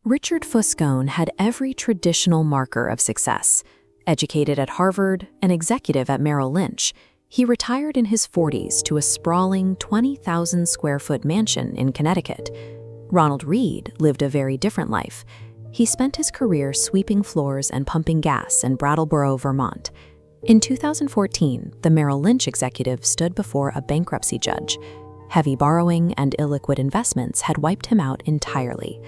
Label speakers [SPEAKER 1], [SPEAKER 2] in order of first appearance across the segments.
[SPEAKER 1] Richard Foscone had every traditional marker of success. Educated at Harvard, an executive at Merrill Lynch, he retired in his 40s to a sprawling 20,000-square-foot mansion in Connecticut. Ronald Read lived a very different life. He spent his career sweeping floors and pumping gas in Brattleboro, Vermont. In 2014, the Merrill Lynch executive stood before a bankruptcy judge. Heavy borrowing and illiquid investments had wiped him out entirely.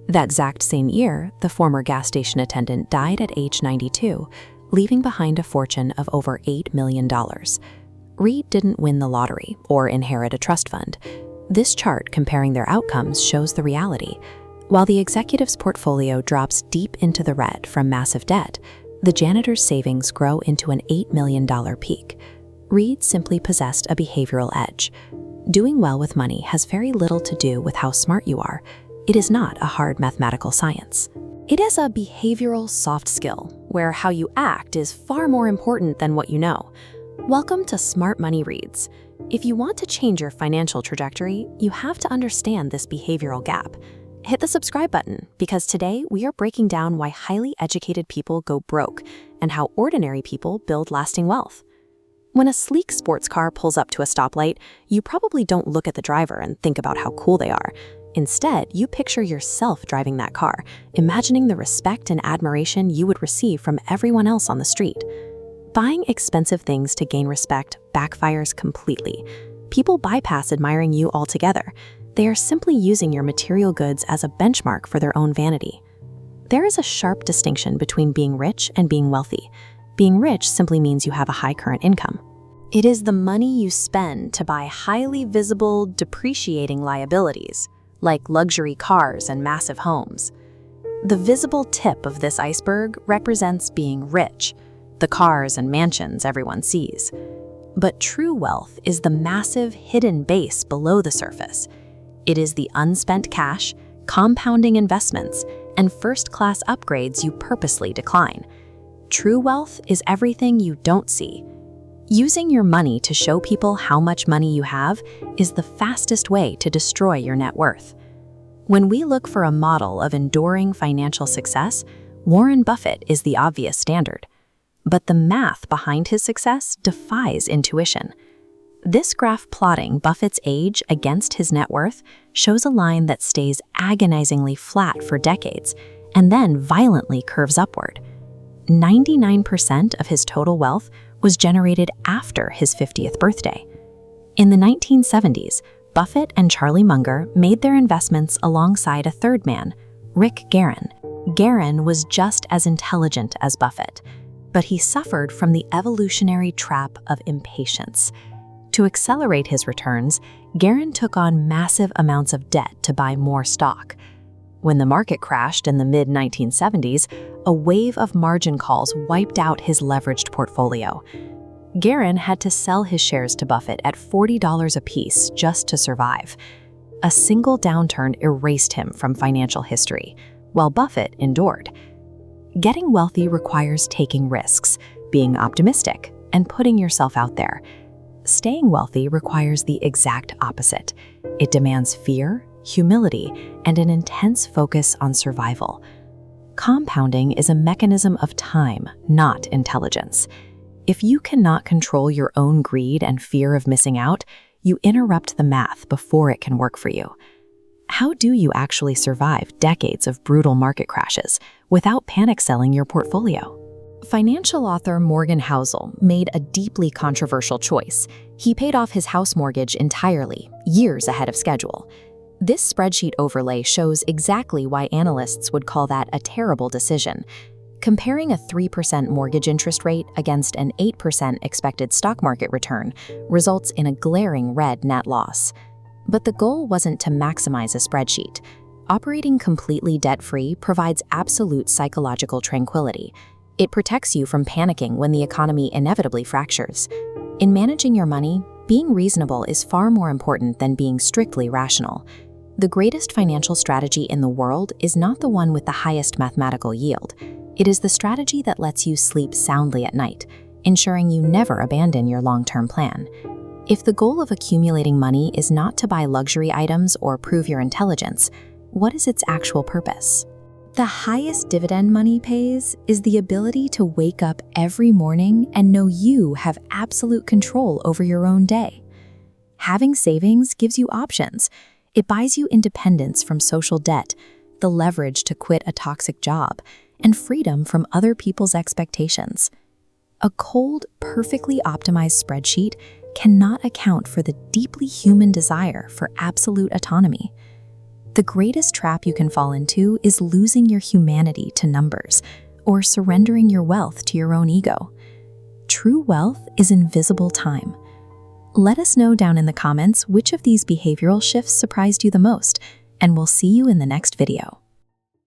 [SPEAKER 1] That exact same year, the former gas station attendant died at age 92, leaving behind a fortune of over $8 million. Read didn't win the lottery or inherit a trust fund. This chart comparing their outcomes shows the reality. While the executive's portfolio drops deep into the red from massive debt, the janitor's savings grow into an $8 million peak. Read simply possessed a behavioral edge. Doing well with money has very little to do with how smart you are. It is not a hard mathematical science. It is a behavioral soft skill, where how you act is far more important than what you know. Welcome to Smart Money Reads. If you want to change your financial trajectory, you have to understand this behavioral gap. Hit the subscribe button, because today we are breaking down why highly educated people go broke and how ordinary people build lasting wealth. When a sleek sports car pulls up to a stoplight, you probably don't look at the driver and think about how cool they are. Instead, you picture yourself driving that car, imagining the respect and admiration you would receive from everyone else on the street. Buying expensive things to gain respect backfires completely. People bypass admiring you altogether. They are simply using your material goods as a benchmark for their own vanity. There is a sharp distinction between being rich and being wealthy. Being rich simply means you have a high current income. It is the money you spend to buy highly visible, depreciating liabilities, like luxury cars and massive homes. The visible tip of this iceberg represents being rich, the cars and mansions everyone sees. But true wealth is the massive hidden base below the surface. It is the unspent cash, compounding investments, and first-class upgrades you purposely decline. True wealth is everything you don't see. Using your money to show people how much money you have is the fastest way to destroy your net worth. When we look for a model of enduring financial success, Warren Buffett is the obvious standard. But the math behind his success defies intuition. This graph plotting Buffett's age against his net worth shows a line that stays agonizingly flat for decades and then violently curves upward. 99% of his total wealth was generated after his 50th birthday. In the 1970s, Buffett and Charlie Munger made their investments alongside a third man, Rick Guerin. Guerin was just as intelligent as Buffett, but he suffered from the evolutionary trap of impatience. To accelerate his returns, Guerin took on massive amounts of debt to buy more stock. When the market crashed in the mid-1970s, a wave of margin calls wiped out his leveraged portfolio. Guerin had to sell his shares to Buffett at $40 apiece just to survive. A single downturn erased him from financial history, while Buffett endured. Getting wealthy requires taking risks, being optimistic, and putting yourself out there. Staying wealthy requires the exact opposite. It demands fear, humility, and an intense focus on survival. Compounding is a mechanism of time, not intelligence. If you cannot control your own greed and fear of missing out, you interrupt the math before it can work for you. How do you actually survive decades of brutal market crashes without panic selling your portfolio? Financial author Morgan Housel made a deeply controversial choice. He paid off his house mortgage entirely, years ahead of schedule. This spreadsheet overlay shows exactly why analysts would call that a terrible decision. Comparing a 3% mortgage interest rate against an 8% expected stock market return results in a glaring red net loss. But the goal wasn't to maximize a spreadsheet. Operating completely debt-free provides absolute psychological tranquility. It protects you from panicking when the economy inevitably fractures. In managing your money, being reasonable is far more important than being strictly rational. The greatest financial strategy in the world is not the one with the highest mathematical yield. It is the strategy that lets you sleep soundly at night, ensuring you never abandon your long-term plan. If the goal of accumulating money is not to buy luxury items or prove your intelligence, what is its actual purpose? The highest dividend money pays is the ability to wake up every morning and know you have absolute control over your own day. Having savings gives you options. It buys you independence from social debt, the leverage to quit a toxic job, and freedom from other people's expectations. A cold, perfectly optimized spreadsheet cannot account for the deeply human desire for absolute autonomy. The greatest trap you can fall into is losing your humanity to numbers or surrendering your wealth to your own ego. True wealth is invisible time. Let us know down in the comments which of these behavioral shifts surprised you the most, and we'll see you in the next video.